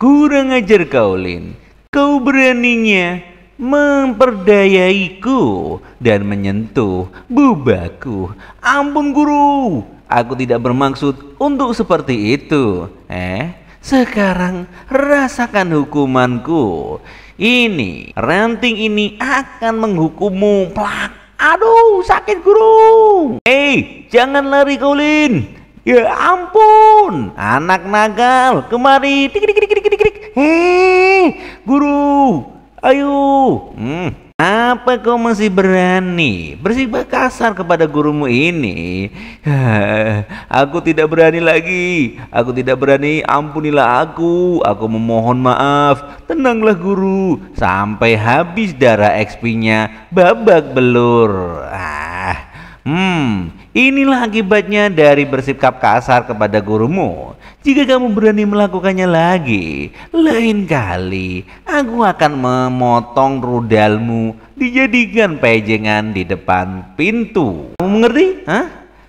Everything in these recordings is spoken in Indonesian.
Kurang ajar kau, Lin. Kau beraninya memperdayaiku dan menyentuh bubaku. Ampun guru, aku tidak bermaksud untuk seperti itu. Sekarang rasakan hukumanku. Ini ranting ini akan menghukummu. Plak. Aduh, sakit guru. Jangan lari kau, Lin. Ya ampun, anak nakal, kemari. Tik, tik, tik, tik, tik, tik. Guru, ayo. Apa kau masih berani bersikap kasar kepada gurumu ini? Aku tidak berani lagi. Aku tidak berani. Ampunilah aku. Aku memohon maaf. Tenanglah guru. Sampai habis darah XP-nya babak belur. Inilah akibatnya dari bersikap kasar kepada gurumu. Jika kamu berani melakukannya lagi, lain kali aku akan memotong rudalmu dijadikan pejengan di depan pintu. Kamu mengerti?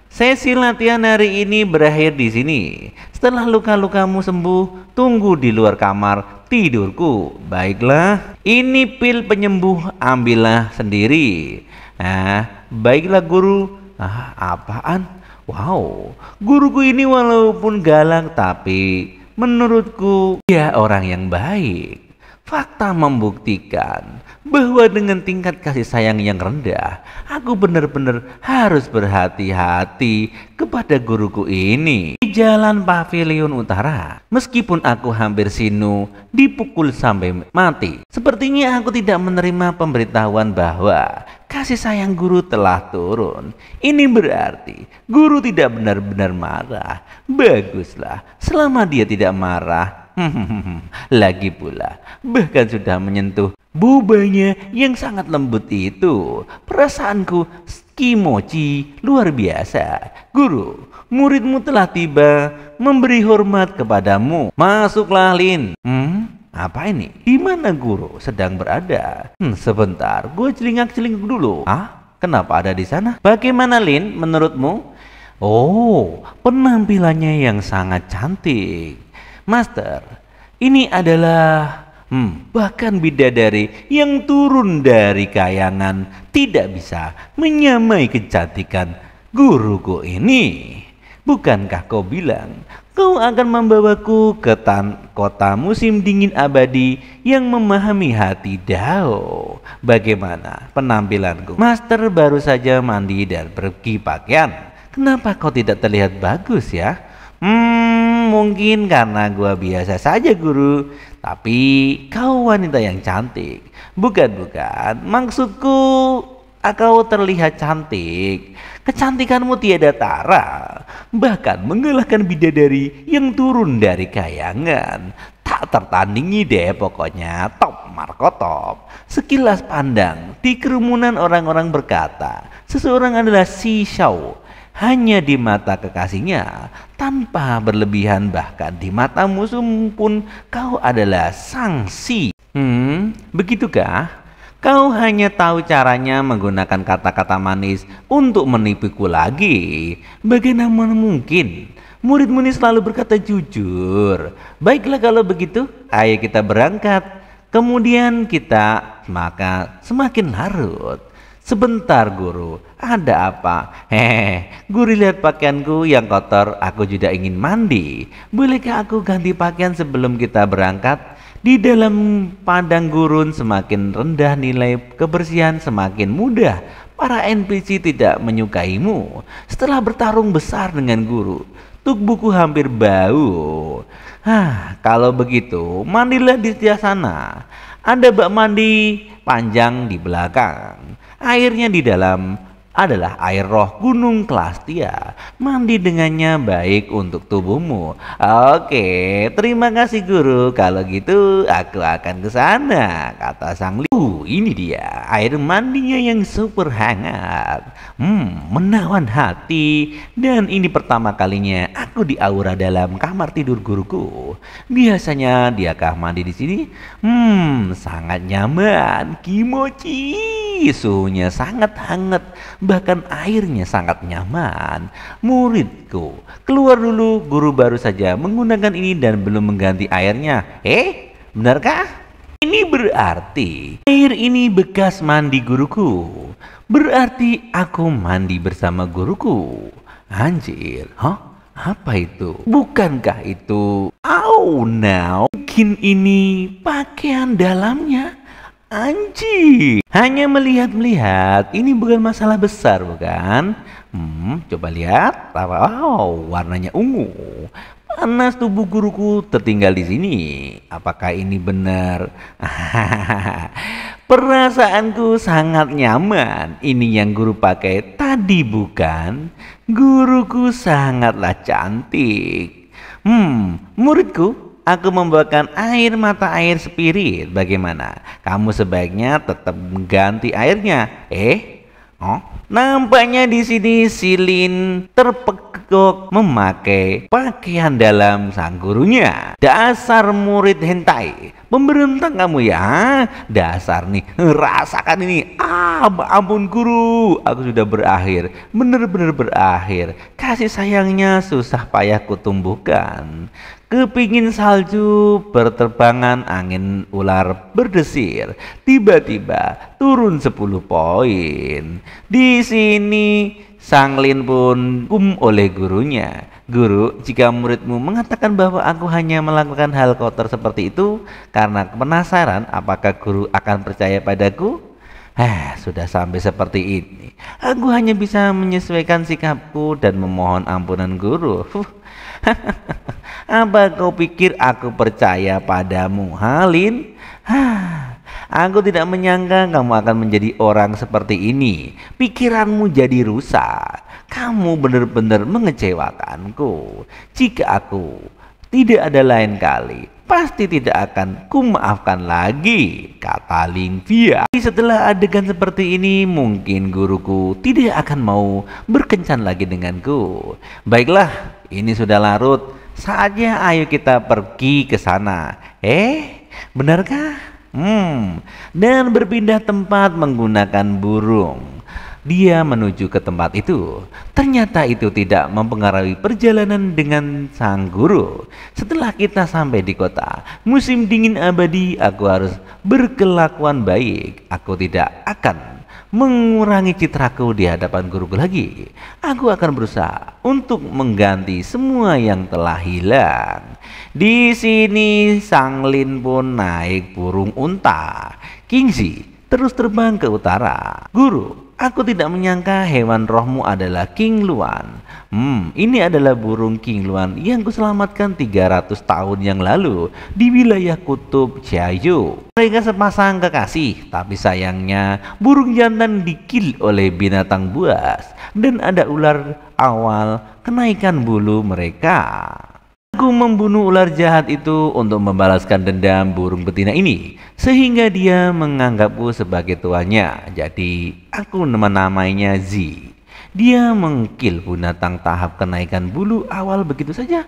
Sesi latihan hari ini berakhir di sini. Setelah luka-lukamu sembuh, tunggu di luar kamar tidurku. Baiklah, ini pil penyembuh, ambillah sendiri. Baiklah guru. Apaan? Wow, guruku ini walaupun galak tapi menurutku dia orang yang baik. Fakta membuktikan bahwa dengan tingkat kasih sayang yang rendah, aku benar-benar harus berhati-hati kepada guruku ini. Di Jalan Pavilion Utara, meskipun aku hampir sinu dipukul sampai mati, sepertinya aku tidak menerima pemberitahuan bahwa kasih sayang guru telah turun. Ini berarti guru tidak benar-benar marah. Baguslah, selama dia tidak marah. Lagi pula, bahkan sudah menyentuh bubanya yang sangat lembut itu. Perasaanku kimochi luar biasa. Guru, muridmu telah tiba memberi hormat kepadamu. Masuklah, Lin. Apa ini? Di mana guru sedang berada? Sebentar, gue celingak-celinguk dulu. Kenapa ada di sana? Bagaimana, Lin, menurutmu? Oh, penampilannya yang sangat cantik. Master, ini adalah bahkan bidadari yang turun dari kayangan tidak bisa menyamai kecantikan guruku ini. Bukankah kau bilang kau akan membawaku ke kota musim dingin abadi yang memahami hati Dao? Bagaimana penampilanku? Master baru saja mandi dan pergi pakaian. Kenapa kau tidak terlihat bagus ya? Mungkin karena gua biasa saja guru. Tapi kau wanita yang cantik. Bukan. Maksudku kau terlihat cantik. Kecantikanmu tiada tara. Bahkan mengalahkan bidadari yang turun dari kayangan. Tak tertandingi deh pokoknya. Top Marco top. Sekilas pandang di kerumunan orang-orang berkata, seseorang adalah Si Xiao. Hanya di mata kekasihnya, tanpa berlebihan, bahkan di mata musuh pun kau adalah Sang Si. Begitukah? Kau hanya tahu caranya menggunakan kata-kata manis untuk menipuku lagi. Bagaimana mungkin? Murid-mu ini selalu berkata jujur. Baiklah kalau begitu, ayo kita berangkat. Kemudian kita maka semakin larut. Sebentar guru, ada apa? Guru lihat pakaianku yang kotor, aku juga ingin mandi. Bolehkah aku ganti pakaian sebelum kita berangkat? Di dalam padang gurun semakin rendah nilai kebersihan, semakin mudah para NPC tidak menyukaimu. Setelah bertarung besar dengan guru, tubuhku hampir bau. Kalau begitu, mandilah di sebelah sana. Ada bak mandi panjang di belakang. Airnya di dalam adalah air roh gunung Klastia. Mandi dengannya baik untuk tubuhmu. Oke, terima kasih guru. Kalau gitu aku akan ke sana, kata sang Liu. Ini dia air mandinya yang super hangat. Menawan hati. Dan ini pertama kalinya aku di aura dalam kamar tidur guruku. Biasanya diakah mandi di sini? Sangat nyaman. Kimochi. Suhunya sangat hangat. Bahkan airnya sangat nyaman. Muridku, keluar dulu. Guru baru saja menggunakan ini dan belum mengganti airnya. Benarkah? Ini berarti air ini bekas mandi guruku. Berarti aku mandi bersama guruku. Anjir, apa itu? Bukankah itu? Oh no, mungkin ini pakaian dalamnya. Anjir, hanya melihat-melihat, ini bukan masalah besar, bukan? Coba lihat. Wow, warnanya ungu. Panas tubuh guruku tertinggal di sini. Apakah ini benar? Perasaanku sangat nyaman. Ini yang guru pakai tadi, bukan? Guruku sangatlah cantik. Muridku, aku membawakan air mata air spirit. Bagaimana? Kamu sebaiknya tetap mengganti airnya. Nampaknya di sini Silin terpekok memakai pakaian dalam sang gurunya. Dasar murid hentai, pemberontak kamu ya. Dasar nih, rasakan ini. Ampun guru, aku sudah berakhir, benar-benar berakhir. Kasih sayangnya susah payah kutumbuhkan. Kepingin salju berterbangan, angin ular berdesir. Tiba-tiba turun 10 poin. Di sini Sang Lin pun oleh gurunya. Guru, jika muridmu mengatakan bahwa aku hanya melakukan hal kotor seperti itu karena penasaran, apakah guru akan percaya padaku? Sudah sampai seperti ini. Aku hanya bisa menyesuaikan sikapku dan memohon ampunan guru. Apa kau pikir aku percaya padamu, Halin? Aku tidak menyangka kamu akan menjadi orang seperti ini. Pikiranmu jadi rusak. Kamu benar-benar mengecewakanku. Jika aku tidak ada lain kali, pasti tidak akan kumaafkan lagi, kata Lingvia. Setelah adegan seperti ini, mungkin guruku tidak akan mau berkencan lagi denganku. Baiklah, ini sudah larut. Saatnya ayo kita pergi ke sana. Benarkah? Dan berpindah tempat menggunakan burung. Dia menuju ke tempat itu. Ternyata itu tidak mempengaruhi perjalanan dengan sang guru. Setelah kita sampai di kota musim dingin abadi, aku harus berkelakuan baik. Aku tidak akan mengurangi citraku di hadapan guruku lagi. Aku akan berusaha untuk mengganti semua yang telah hilang. Di sini Sang Lin pun naik burung unta. Kingzi terus terbang ke utara. Guru, aku tidak menyangka hewan rohmu adalah King Luan. Ini adalah burung King Luan yang kuselamatkan 300 tahun yang lalu di wilayah kutub Jiayu. Mereka sepasang kekasih, tapi sayangnya burung jantan dikil oleh binatang buas dan ada ular awal kenaikan bulu mereka. Aku membunuh ular jahat itu untuk membalaskan dendam burung betina ini, sehingga dia menganggapku sebagai tuannya. Jadi aku menamainya Z. Dia mengkil binatang tahap kenaikan bulu awal begitu saja.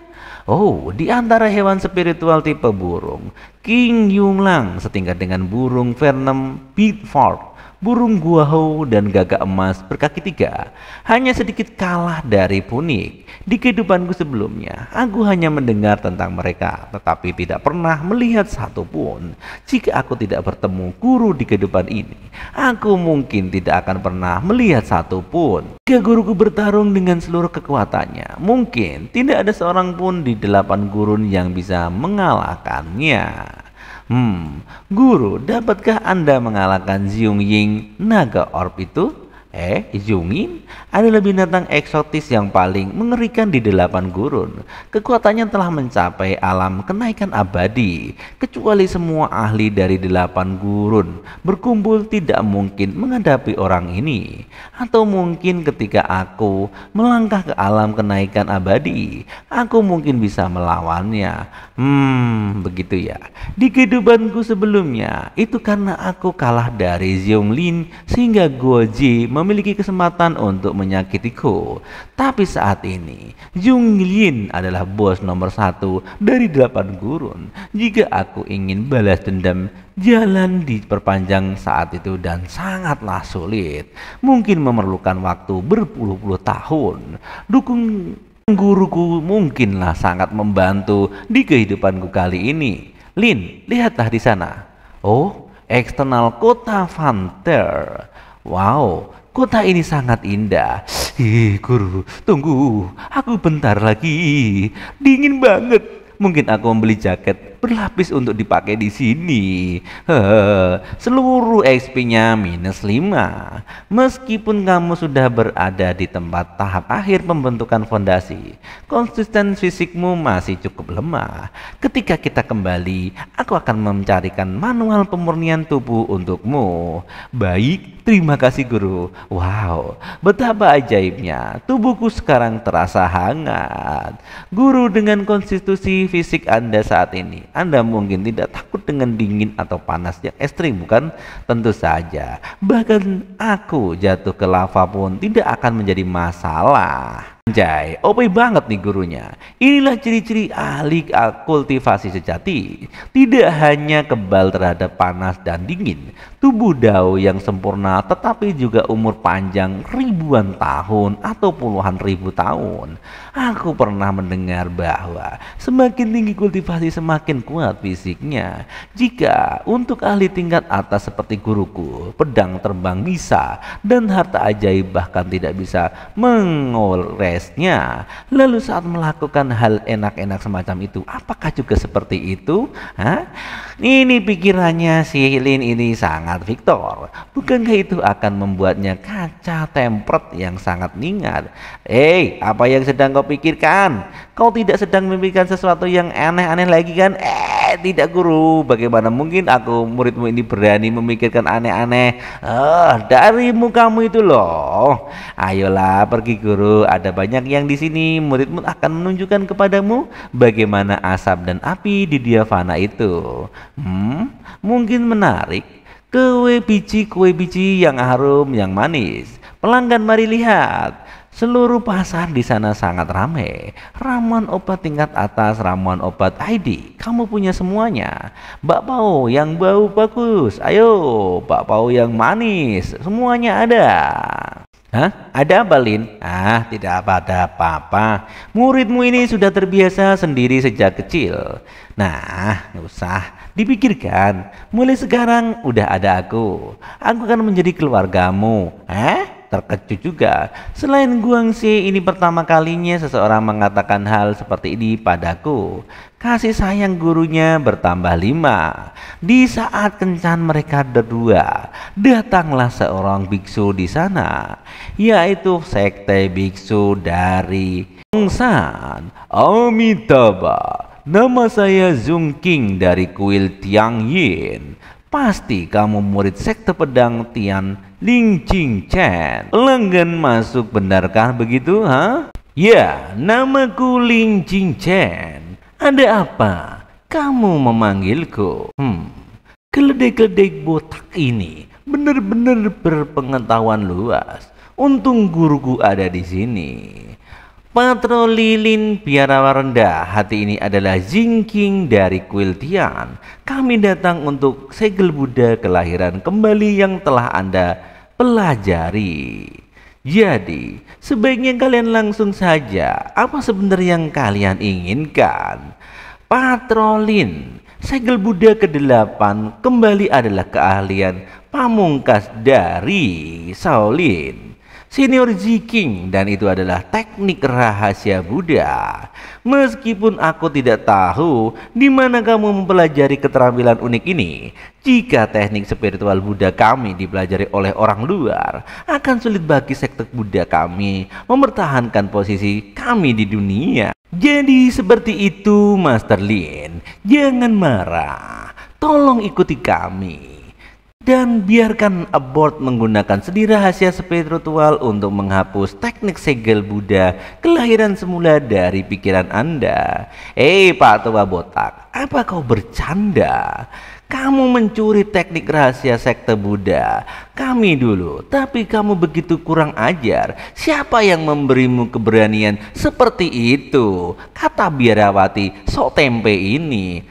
Di antara hewan spiritual tipe burung, King Yunglang setingkat dengan burung Vernem Beatford, burung guahou dan gagak emas berkaki 3, hanya sedikit kalah dari Punik. Di kehidupanku sebelumnya, aku hanya mendengar tentang mereka, tetapi tidak pernah melihat satupun. Jika aku tidak bertemu guru di kehidupan ini, aku mungkin tidak akan pernah melihat satupun. Jika guruku bertarung dengan seluruh kekuatannya, mungkin tidak ada seorang pun di 8 gurun yang bisa mengalahkannya. Guru, dapatkah Anda mengalahkan Xiong Ying naga orb itu? Zhongyin adalah binatang eksotis yang paling mengerikan di 8 gurun. Kekuatannya telah mencapai alam kenaikan abadi. Kecuali semua ahli dari 8 gurun berkumpul tidak mungkin menghadapi orang ini. Atau mungkin ketika aku melangkah ke alam kenaikan abadi, aku mungkin bisa melawannya. Begitu ya. Di kehidupanku sebelumnya, itu karena aku kalah dari Zhonglin sehingga Guoji memiliki kesempatan untuk menyakitiku. Tapi saat ini, Zhonglin adalah bos nomor 1 dari 8 gurun. Jika aku ingin balas dendam, jalan diperpanjang saat itu dan sangatlah sulit. Mungkin memerlukan waktu berpuluh-puluh tahun. Dukung guruku mungkinlah sangat membantu di kehidupanku kali ini. Lin, lihatlah di sana. Oh, eksternal kota Vanter. Wow, kota ini sangat indah. Guru, tunggu. Aku bentar lagi. Dingin banget. Mungkin aku membeli jaket berlapis untuk dipakai di sini. Seluruh XP-nya -5. Meskipun kamu sudah berada di tempat tahap akhir pembentukan fondasi, konsisten fisikmu masih cukup lemah. Ketika kita kembali, aku akan mencarikan manual pemurnian tubuh untukmu. Baik, terima kasih guru. Wow, betapa ajaibnya. Tubuhku sekarang terasa hangat. Guru, dengan konstitusi fisik Anda saat ini, Anda mungkin tidak takut dengan dingin atau panas yang ekstrim, bukan? Tentu saja. Bahkan aku jatuh ke lava pun tidak akan menjadi masalah. Anjay, OP banget nih gurunya. Inilah ciri-ciri ahli kultivasi sejati. Tidak hanya kebal terhadap panas dan dingin, tubuh Dao yang sempurna, tetapi juga umur panjang ribuan tahun atau puluhan ribu tahun. Aku pernah mendengar bahwa semakin tinggi kultivasi semakin kuat fisiknya. Jika untuk ahli tingkat atas seperti guruku, pedang terbang bisa dan harta ajaib bahkan tidak bisa mengolesnya. Lalu saat melakukan hal enak-enak semacam itu, apakah juga seperti itu? Ini pikirannya si Lin ini sangat Victor. Bukankah itu akan membuatnya kaca tempered yang sangat ningat? Apa yang sedang kau pikirkan? Kau tidak sedang memikirkan sesuatu yang aneh-aneh lagi kan? Tidak guru, bagaimana mungkin aku muridmu ini berani memikirkan aneh-aneh? Dari mukamu itu loh. Ayolah pergi guru, ada banyak yang di sini. Muridmu akan menunjukkan kepadamu bagaimana asap dan api di Diavana itu. Mungkin menarik. Kue biji yang harum, yang manis. Pelanggan mari lihat. Seluruh pasar di sana sangat ramai. Ramuan obat tingkat atas, ramuan obat ID, kamu punya semuanya. Bakpao yang bau bagus, ayo. Bakpao yang manis, semuanya ada. Ada apa, Lin? Tidak ada apa-apa. Muridmu ini sudah terbiasa sendiri sejak kecil. Nggak usah dipikirkan. Mulai sekarang udah ada aku. Aku akan menjadi keluargamu. Terkejut juga. Selain Guangxi, ini pertama kalinya seseorang mengatakan hal seperti ini padaku. Kasih sayang gurunya bertambah 5. Di saat kencan mereka berdua, datanglah seorang biksu di sana, yaitu sekte biksu dari Gongsan. Amitabha, nama saya Zhong Qing dari kuil Tianyin. Pasti kamu murid sekte pedang Tian Ling Ching Chen. Langgan masuk, benarkah begitu? Ya, namaku Ling Ching Chen. Ada apa? Kamu memanggilku? Keledai-keledai botak ini benar-benar berpengetahuan luas. Untung guruku ada di sini. Patroli Lin biara rendah hati ini adalah Jingking dari kuil Tian. Kami datang untuk segel Buddha kelahiran kembali yang telah Anda pelajari. Jadi, sebaiknya kalian langsung saja. Apa sebenarnya yang kalian inginkan? Patrolin, segel Buddha ke-8 kembali adalah keahlian pamungkas dari Shaolin. Senior King, dan itu adalah teknik rahasia Buddha. Meskipun aku tidak tahu di mana kamu mempelajari keterampilan unik ini, jika teknik spiritual Buddha kami dipelajari oleh orang luar, akan sulit bagi sekte Buddha kami mempertahankan posisi kami di dunia. Jadi seperti itu, Master Lin. Jangan marah. Tolong ikuti kami. Dan biarkan Abbot menggunakan seni rahasia spiritual untuk menghapus teknik segel Buddha kelahiran semula dari pikiran Anda. Pak Tua Botak, apa kau bercanda? Kamu mencuri teknik rahasia sekte Buddha kami dulu, tapi kamu begitu kurang ajar. Siapa yang memberimu keberanian seperti itu? Kata biarawati sok tempe ini.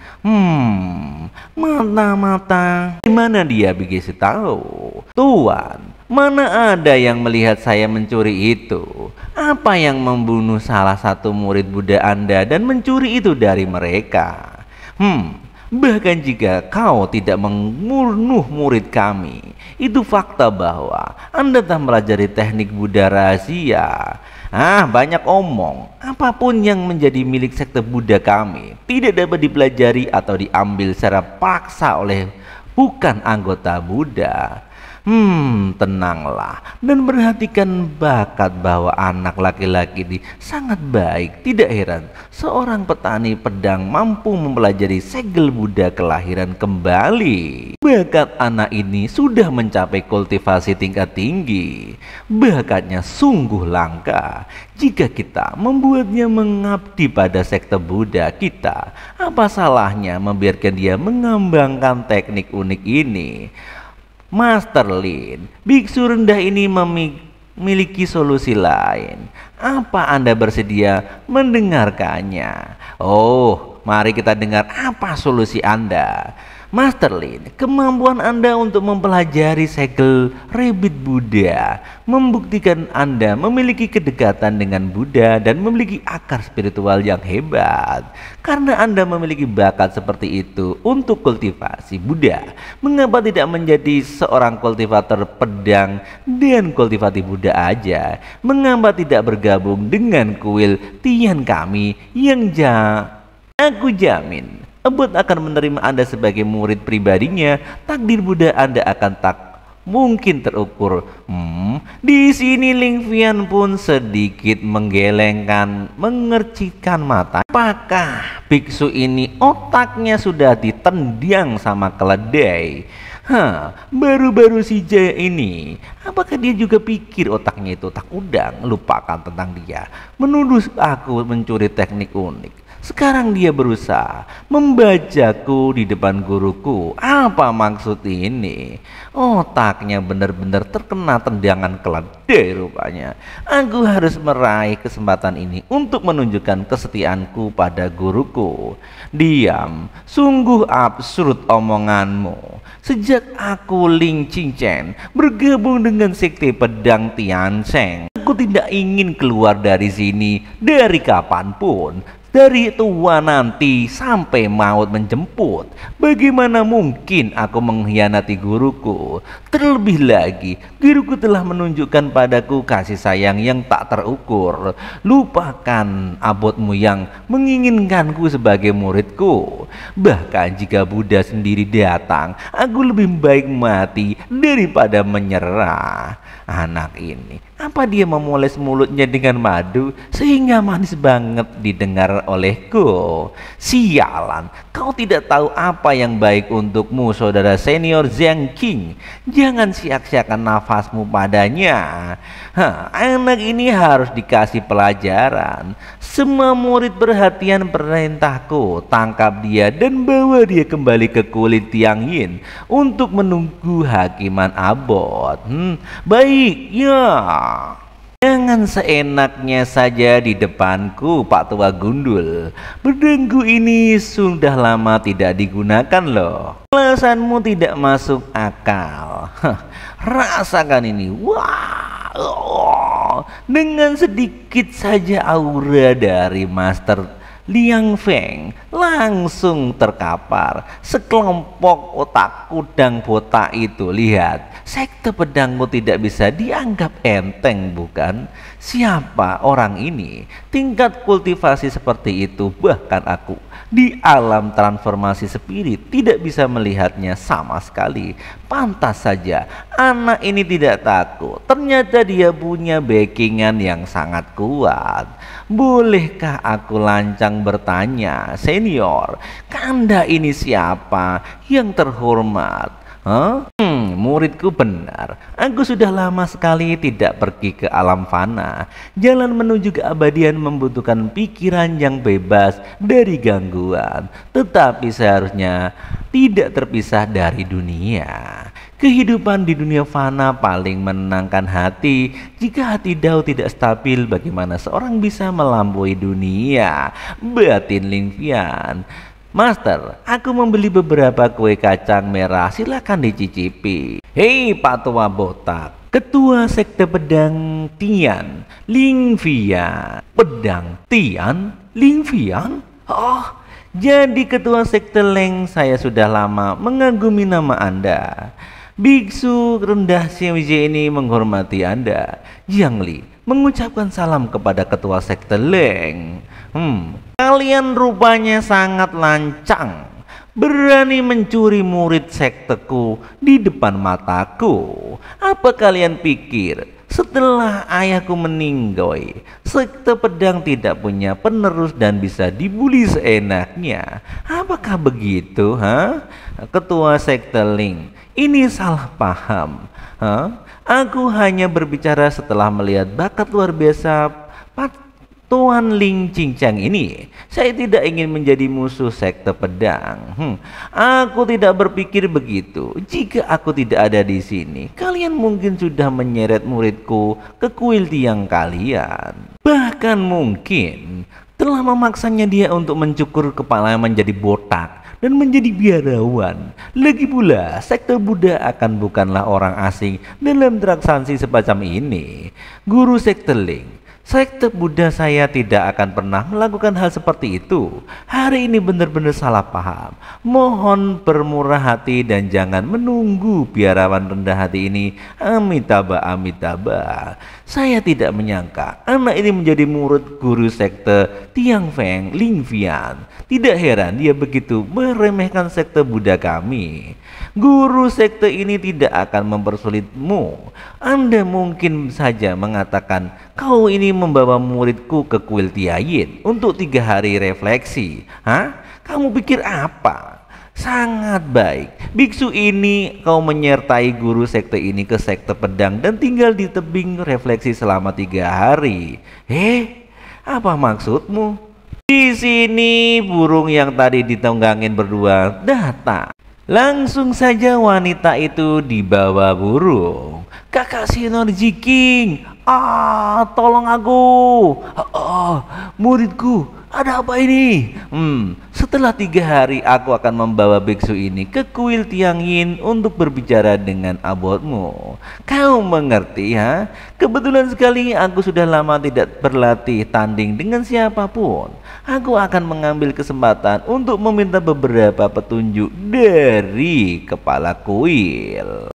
Mata-mata. Gimana dia begitu tahu? Tuan, mana ada yang melihat saya mencuri itu? Apa yang membunuh salah satu murid Buddha Anda dan mencuri itu dari mereka? Bahkan jika kau tidak membunuh murid kami, itu fakta bahwa Anda telah mempelajari teknik Buddha rahasia. Banyak omong. Apapun yang menjadi milik sekte Buddha kami tidak dapat dipelajari atau diambil secara paksa oleh bukan anggota Buddha. Tenanglah dan perhatikan bakat bahwa anak laki-laki ini sangat baik. Tidak heran seorang petani pedang mampu mempelajari segel Buddha kelahiran kembali. Bakat anak ini sudah mencapai kultivasi tingkat tinggi. Bakatnya sungguh langka. Jika kita membuatnya mengabdi pada sekte Buddha kita, apa salahnya membiarkan dia mengembangkan teknik unik ini? Master Lin, biksu rendah ini memiliki solusi lain. Apa Anda bersedia mendengarkannya? Mari kita dengar apa solusi Anda. Master Lin, kemampuan Anda untuk mempelajari segel rebit Buddha membuktikan Anda memiliki kedekatan dengan Buddha dan memiliki akar spiritual yang hebat. Karena Anda memiliki bakat seperti itu untuk kultivasi Buddha, mengapa tidak menjadi seorang kultivator pedang dan kultivasi Buddha aja? Mengapa tidak bergabung dengan kuil Tian kami yang aku jamin Abbot akan menerima Anda sebagai murid pribadinya. Takdir Buddha Anda akan tak mungkin terukur. Di sini Ling Fian pun sedikit mengercikkan mata. Apakah biksu ini otaknya sudah ditendang sama keledai? Baru-baru si Jaya ini, apakah dia juga pikir otaknya itu otak udang? Lupakan tentang dia. Menuduh aku mencuri teknik unik. Sekarang dia berusaha membajaku di depan guruku. Apa maksud ini? Otaknya benar-benar terkena tendangan keledai rupanya. Aku harus meraih kesempatan ini untuk menunjukkan kesetiaanku pada guruku. Diam, sungguh absurd omonganmu. Sejak aku Ling Qingchen bergabung dengan sekte pedang Tiansheng, aku tidak ingin keluar dari sini dari kapanpun. Dari tua nanti sampai maut menjemput. Bagaimana mungkin aku mengkhianati guruku? Terlebih lagi, guruku telah menunjukkan padaku kasih sayang yang tak terukur. Lupakan Abbotmu yang menginginkanku sebagai muridku. Bahkan jika Buddha sendiri datang, aku lebih baik mati daripada menyerah. Anak ini, apa dia memoles mulutnya dengan madu sehingga manis banget didengar olehku? Sialan, kau tidak tahu apa yang baik untukmu, saudara senior Zhang King. Jangan sia-siakan nafasmu padanya. Anak ini harus dikasih pelajaran. Semua murid perhatian perintahku. Tangkap dia dan bawa dia kembali ke kulit Tiang Yin untuk menunggu hakiman Abbot. Baik, ya. Jangan seenaknya saja di depanku, Pak Tua Gundul. Pedangku ini sudah lama tidak digunakan loh. Alasanmu tidak masuk akal. Rasakan ini. Wah, dengan sedikit saja aura dari Master Liang Feng langsung terkapar. Sekelompok otak kudang botak itu, lihat, sekte pedangmu tidak bisa dianggap enteng, bukan? Siapa orang ini? Tingkat kultivasi seperti itu, bahkan aku di alam transformasi spirit tidak bisa melihatnya sama sekali. Pantas saja anak ini tidak takut. Ternyata dia punya backingan yang sangat kuat. Bolehkah aku lancang bertanya, senior, Kanda ini siapa yang terhormat? Muridku benar. Aku sudah lama sekali tidak pergi ke alam fana. Jalan menuju keabadian membutuhkan pikiran yang bebas dari gangguan, tetapi seharusnya tidak terpisah dari dunia. Kehidupan di dunia fana paling menenangkan hati. Jika hati Dao tidak stabil, bagaimana seorang bisa melampaui dunia batin Lingfian? Master, aku membeli beberapa kue kacang merah, silakan dicicipi. Hei Pak Tua Botak, Ketua Sekte Pedang Tian, Lingfian. Pedang Tian, Lingfian? Oh, jadi Ketua Sekte Leng, saya sudah lama mengagumi nama Anda. Biksu rendah CWJ ini menghormati Anda. Jiang Li mengucapkan salam kepada Ketua Sekte Leng. Kalian rupanya sangat lancang, berani mencuri murid sekteku di depan mataku. Apa kalian pikir setelah ayahku meninggal, sekte pedang tidak punya penerus dan bisa dibully seenaknya? Apakah begitu, Ketua Sekte Ling? Ini salah paham. Aku hanya berbicara setelah melihat bakat luar biasa Tuan Ling Cincang ini. Saya tidak ingin menjadi musuh sekte pedang. Aku tidak berpikir begitu. Jika aku tidak ada di sini, kalian mungkin sudah menyeret muridku ke kuil tiang kalian. Bahkan mungkin telah memaksanya dia untuk mencukur kepala menjadi botak dan menjadi biarawan. Lagi pula, sekte Buddha akan bukanlah orang asing dalam transaksi semacam ini. Guru Sekte Ling, sekte Buddha saya tidak akan pernah melakukan hal seperti itu. Hari ini benar-benar salah paham. Mohon bermurah hati dan jangan menunggu biarawan rendah hati ini. Amitabha, Amitabha. Saya tidak menyangka anak ini menjadi murid guru sekte Tiang Feng Lingfian. Tidak heran dia begitu meremehkan sekte Buddha kami. Guru sekte ini tidak akan mempersulitmu. Anda mungkin saja mengatakan kau ini membawa muridku ke kuil Tiayin untuk 3 hari refleksi. Kamu pikir apa? Sangat baik. Biksu ini kau menyertai guru sekte ini ke sekte pedang dan tinggal di tebing refleksi selama 3 hari. Apa maksudmu? Di sini burung yang tadi ditonggangin berdua datang. Langsung saja wanita itu dibawa burung. Kakak Sinergi King, tolong aku. Muridku, ada apa ini? Setelah 3 hari aku akan membawa biksu ini ke kuil Tiangyin untuk berbicara dengan abotmu. Kau mengerti, Kebetulan sekali aku sudah lama tidak berlatih tanding dengan siapapun. Aku akan mengambil kesempatan untuk meminta beberapa petunjuk dari kepala kuil.